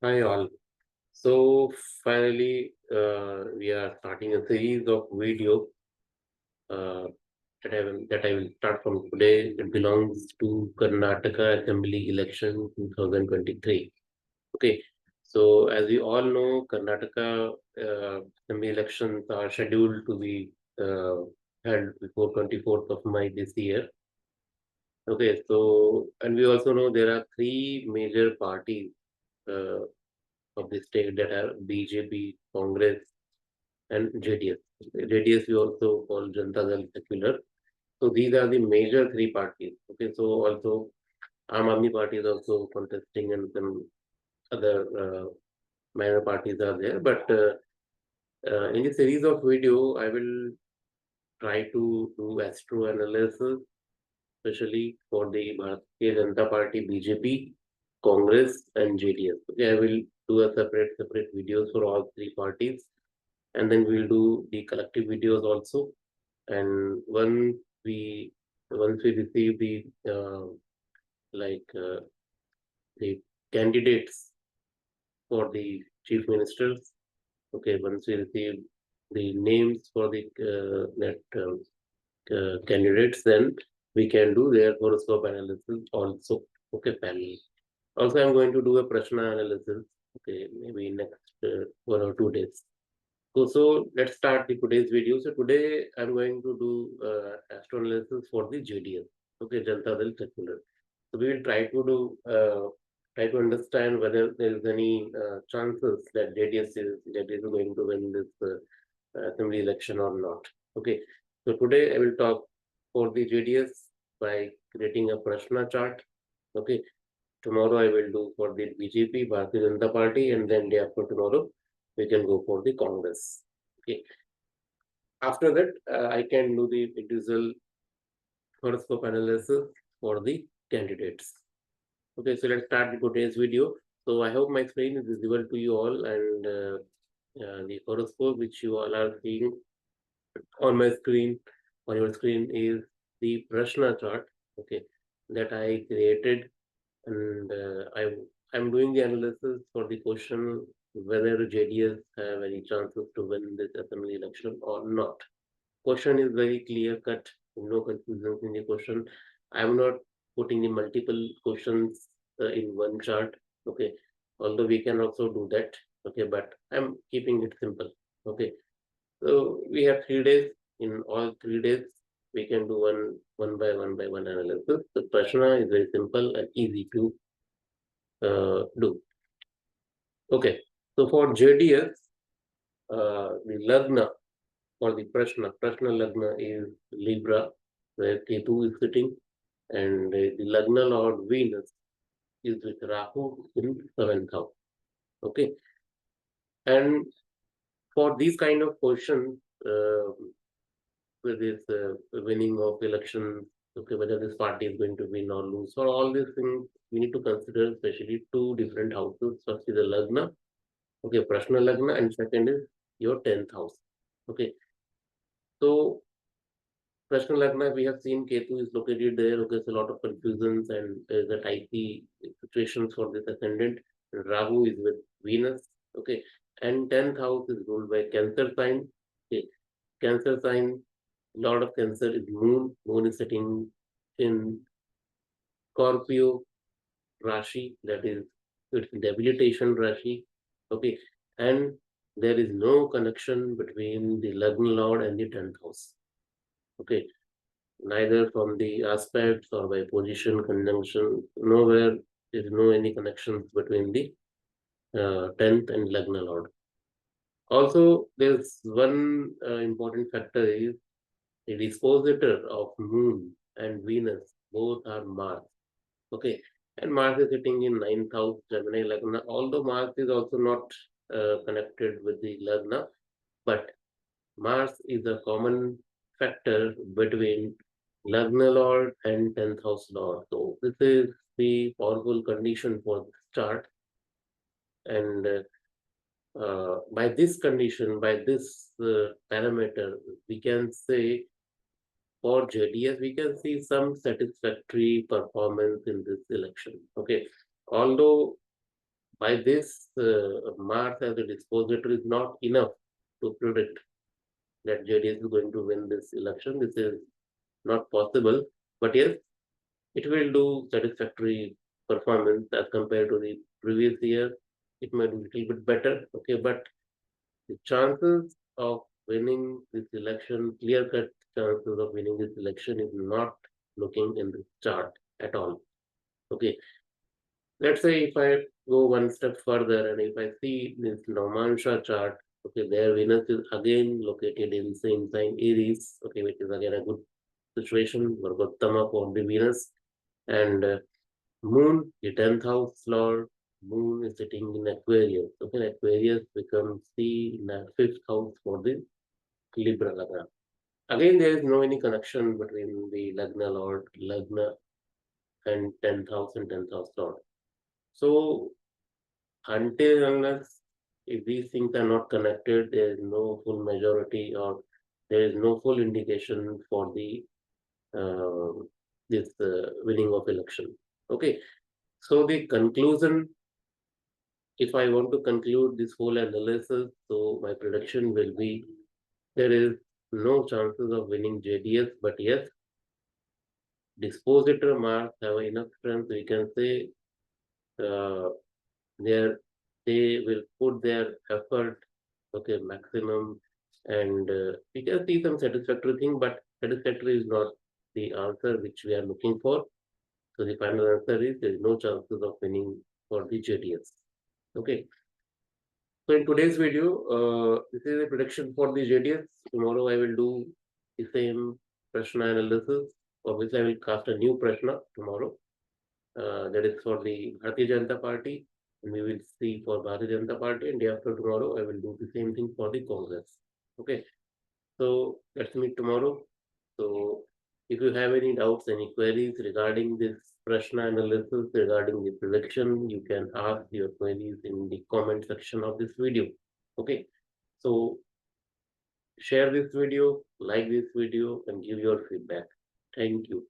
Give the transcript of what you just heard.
Hi all. So finally, we are starting a series of video uh, that I will start from today. It belongs to Karnataka Assembly Election 2023. Okay. So as we all know, Karnataka Assembly elections are scheduled to be uh, held before 24th of May this year. Okay. So and we also know there are three major parties uh, of the state that are BJP, Congress, and JDS. JDS we also call Janta Secular. So these are the major three parties. Okay, so also Aam Aadmi Party is also contesting, and some other minor parties are there. But in this series of video, I will try to do astro analysis, especially for the Bharatiya Janata Party, BJP, Congress, and JDS. Okay, I will do a separate videos for all three parties, and then we'll do the collective videos also. And we once we receive like uh, the candidates for the chief ministers, okay, once we receive the names for the that candidates, then we can do their horoscope analysis also. Okay, panel. Also, I'm going to do a Prashna analysis. Okay, maybe next 1 or 2 days. So let's start the today's video. So today I'm going to do astro analysis for the JDS. Okay, Janta Dal Secular. So we will try to understand whether there is any chances that JDS is going to win this assembly election or not. Okay. So today I will talk for the JDS by creating a Prashna chart. Okay. Tomorrow I will do for the BJP, Bharatiya Janata Party, and then day after tomorrow we can go for the Congress. Okay. After that, I can do the individual horoscope analysis for the candidates. Okay, so let's start today's video. So I hope my screen is visible to you all, and the horoscope which you all are seeing on my screen, on your screen, is the Prashna chart. Okay, that I created, and I'm doing the analysis for the question whether JDS have any chances to win this assembly election or not. Question is very clear cut, no confusion in the question. I'm not putting the multiple questions in one chart. Okay, although we can also do that. Okay, but I'm keeping it simple. Okay, so we have 3 days. In all 3 days, we can do one by one analysis. The Prashna is very simple and easy to do. Okay, so for JDS, the Lagna for the Prashna Lagna is Libra, where Ketu is sitting, and the Lagna Lord Venus is with Rahu in 7th house. Okay, and for these kind of questions, with this winning of elections, okay, whether this party is going to win or lose, for all these things, we need to consider especially two different houses. First is the Lagna, okay, Prashna Lagna, and second is your 10th house. Okay, so Prashna Lagna, we have seen Ketu is located there. Okay, so a lot of confusions and there's a dicey situations for this ascendant. And Rahu is with Venus. Okay, and 10th house is ruled by Cancer sign. Okay, Cancer sign, Lord of Cancer is Moon. Moon is sitting in Scorpio Rashi, that is its debilitation Rashi. Okay, and there is no connection between the Lagna Lord and the 10th house. Okay, neither from the aspects or by position, conjunction, nowhere there is no any connections between the 10th and Lagna Lord. Also, there's one important factor is the dispositor of Moon and Venus, both are Mars. Okay, and Mars is sitting in 9th house, Gemini Lagna, although Mars is also not connected with the Lagna, but Mars is a common factor between Lagna Lord and 10th house Lord. So this is the powerful condition for this chart. And by this condition, by this parameter, we can say for JDS, we can see some satisfactory performance in this election. Okay, although by this Mars as a dispositor is not enough to predict that JDS is going to win this election. This is not possible. But yes, it will do satisfactory performance as compared to the previous year. It might be a little bit better. Okay, but the chances of winning this election, clear-cut chances of winning this election is not looking in the chart at all. Okay, let's say if I go one step further and if I see this Naumansha chart, okay, their Venus is again located in same sign Aries, okay, which is again a good situation, Vargottama for the Venus, and Moon, the 10th house lord, Moon is sitting in Aquarius. Okay, Aquarius becomes the 5th house for the Libra Lagna. Again, there is no any connection between the Lagna Lord, Lagna and 10th house and 10th house Lord. So, until unless if these things are not connected, there is no full majority or there is no full indication for the this winning of election. Okay, so the conclusion, if I want to conclude this whole analysis, so my prediction will be there is no chances of winning JDS, but yes, dispositor marks have enough strength. We can say uh, they will put their effort, okay, maximum, and we can see some satisfactory thing, but satisfactory is not the answer which we are looking for. So the final answer is there is no chances of winning for the JDS. Okay. So in today's video, this is a prediction for the JDS. Tomorrow I will do the same Prashna analysis. Obviously, I will cast a new Prashna tomorrow. That is for the Bharatiya Janta Party. And we will see for Bharatiya Janta Party. And day after tomorrow, I will do the same thing for the Congress. Okay. So let's meet tomorrow. So if you have any doubts, any queries regarding this Prashna analysis, regarding the prediction, you can ask your queries in the comment section of this video. Okay. So share this video, like this video, and give your feedback. Thank you.